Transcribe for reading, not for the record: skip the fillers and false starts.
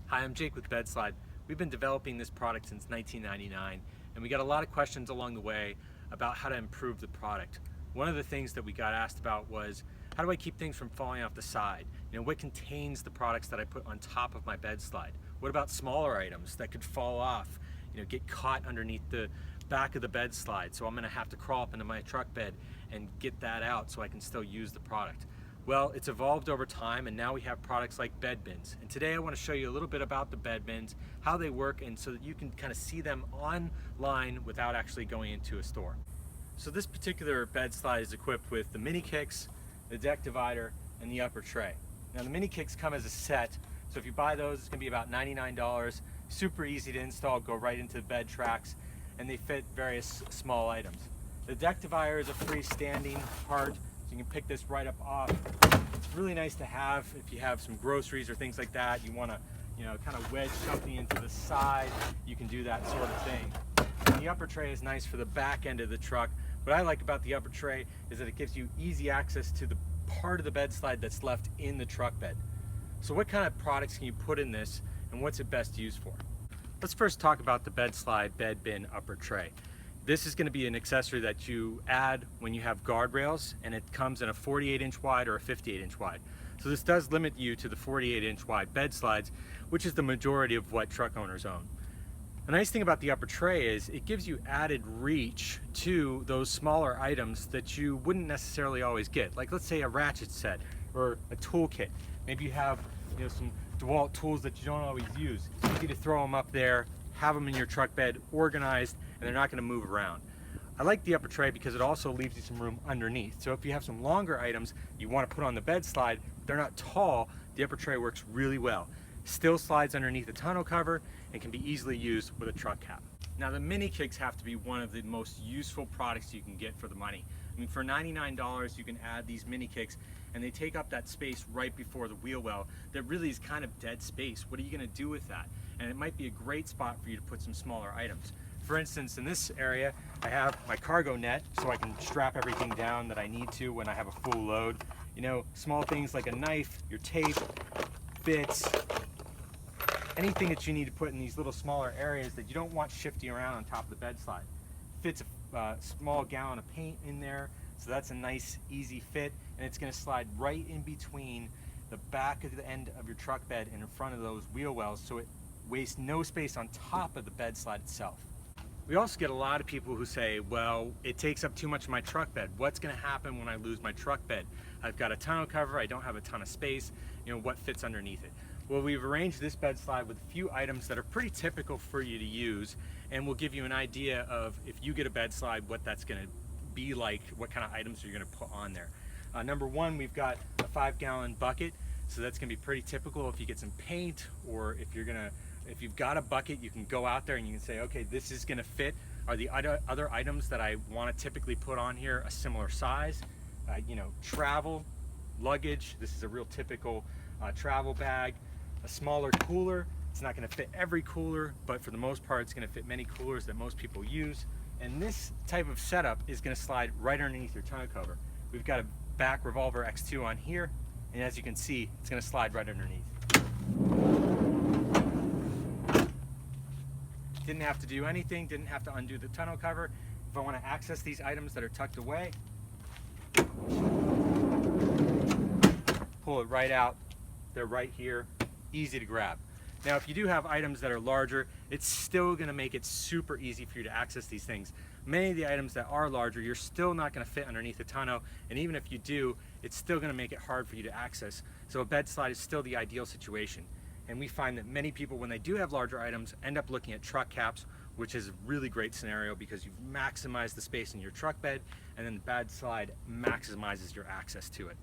Hi, I'm Jake with BEDSLIDE. We've been developing this product since 1999, and we got a lot of questions along the way about how to improve the product. One of the things that we got asked about was, how do I keep things from falling off the side? What contains the products that I put on top of my BEDSLIDE? What about smaller items that could fall off, get caught underneath the back of the BEDSLIDE, so I'm gonna have to crawl up into my truck bed and get that out so I can still use the product. Well, it's evolved over time, and now we have products like BEDBINS. And today I want to show you a little bit about the BEDBINS, how they work, and so that you can kind of see them online without actually going into a store. So this particular BEDSLIDE is equipped with the mini kicks, the deck divider, and the upper tray. Now the mini kicks come as a set, so if you buy those, it's going to be about $99. Super easy to install, go right into the bed tracks, and they fit various small items. The deck divider is a freestanding part, so you can pick this right up off. It's really nice to have if you have some groceries or things like that. You want to, kind of wedge something into the side. You can do that sort of thing. And the upper tray is nice for the back end of the truck. What I like about the upper tray is that it gives you easy access to the part of the BEDSLIDE that's left in the truck bed. So what kind of products can you put in this, and what's it best used for? Let's first talk about the BEDSLIDE BEDBIN upper tray. This is going to be an accessory that you add when you have guardrails, and it comes in a 48-inch wide or a 58-inch wide. So this does limit you to the 48-inch wide BEDSLIDEs, which is the majority of what truck owners own. The nice thing about the upper tray is it gives you added reach to those smaller items that you wouldn't necessarily always get. Like, let's say a ratchet set or a tool kit. Maybe you have some DeWalt tools that you don't always use. It's easy to throw them up there, have them in your truck bed organized, and they're not going to move around. I like the upper tray because it also leaves you some room underneath. So if you have some longer items you want to put on the BEDSLIDE, they're not tall, the upper tray works really well. Still slides underneath the tonneau cover and can be easily used with a truck cap. Now the mini kicks have to be one of the most useful products you can get for the money. For $99 you can add these mini kicks, and they take up that space right before the wheel well that really is kind of dead space. What are you going to do with that? And it might be a great spot for you to put some smaller items. For instance, in this area, I have my cargo net, so I can strap everything down that I need to when I have a full load. Small things like a knife, your tape, bits, anything that you need to put in these little smaller areas that you don't want shifting around on top of the BEDSLIDE. Fits a small gallon of paint in there, so that's a nice, easy fit, and it's going to slide right in between the back of the end of your truck bed and in front of those wheel wells, so it wastes no space on top of the BEDSLIDE itself. We also get a lot of people who say, well, it takes up too much of my truck bed. What's going to happen when I lose my truck bed? I've got a tonneau cover, I don't have a ton of space, what fits underneath it? Well, we've arranged this BEDSLIDE with a few items that are pretty typical for you to use, and we'll give you an idea of, if you get a BEDSLIDE, what that's going to be like, what kind of items you're going to put on there. Number one, we've got a 5-gallon bucket, so that's going to be pretty typical if you get some paint, or if you've got a bucket, you can go out there and you can say, okay, this is going to fit. Are the other items that I want to typically put on here a similar size? Travel, luggage, this is a real typical travel bag. A smaller cooler, it's not going to fit every cooler, but for the most part it's going to fit many coolers that most people use. And this type of setup is going to slide right underneath your tonneau cover. We've got a back revolver X2 on here, and as you can see, it's going to slide right underneath. Didn't have to do anything, didn't have to undo the tonneau cover. If I want to access these items that are tucked away, pull it right out. They're right here, easy to grab. Now if you do have items that are larger, it's still going to make it super easy for you to access these things. Many of the items that are larger, you're still not going to fit underneath the tonneau, and even if you do, it's still going to make it hard for you to access. So a BEDSLIDE is still the ideal situation. And we find that many people, when they do have larger items, end up looking at truck caps, which is a really great scenario because you've maximized the space in your truck bed, and then the BEDSLIDE maximizes your access to it.